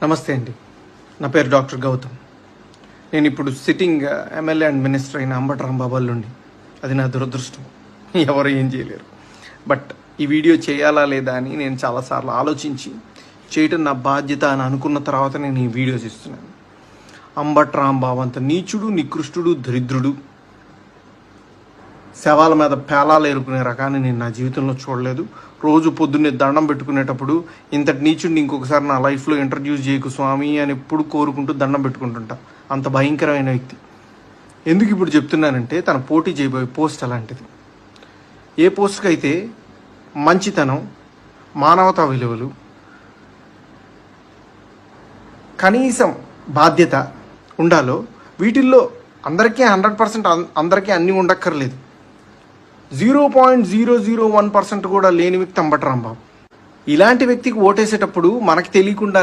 నమస్తే అండి. నా పేరు డాక్టర్ గౌతమ్. నేను ఇప్పుడు సిట్టింగ్ ఎమ్మెల్యే అండ్ మినిస్టర్ అయిన అంబటి రాంబాబు అల్లుండి. అది నా దురదృష్టం. ఎవరు ఏం చేయలేరు. బట్ ఈ వీడియో చేయాలా లేదా అని నేను చాలాసార్లు ఆలోచించి చేయటం నా బాధ్యత అని అనుకున్న తర్వాత నేను ఈ వీడియోస్ ఇస్తున్నాను. అంబటి రాంబాబు అంత నీచుడు, నికృష్టుడు, దరిద్రుడు, శవాల మీద పేలాలు ఏరుకునే రకాన్ని నేను నా జీవితంలో చూడలేదు. రోజు పొద్దున్నే దండం పెట్టుకునేటప్పుడు ఇంతటి నీచుడిని ఇంకొకసారి నా లైఫ్లో ఇంట్రడ్యూస్ చేయకు స్వామి అని ఎప్పుడు కోరుకుంటూ దండం పెట్టుకుంటుంటా. అంత భయంకరమైన వ్యక్తి. ఎందుకు ఇప్పుడు చెప్తున్నానంటే తన పోటీ చేయబోయే పోస్ట్ అలాంటిది. ఏ పోస్ట్కి అయితే మంచితనం, మానవతా విలువలు, కనీసం బాధ్యత ఉండాలో వీటిల్లో అందరికీ 100% అందరికీ అన్నీ ఉండక్కర్లేదు. 0.001% కూడా లేని వ్యక్తి అంబటి రాంబాబు. ఇలాంటి వ్యక్తికి ఓటేసేటప్పుడు మనకు తెలియకుండా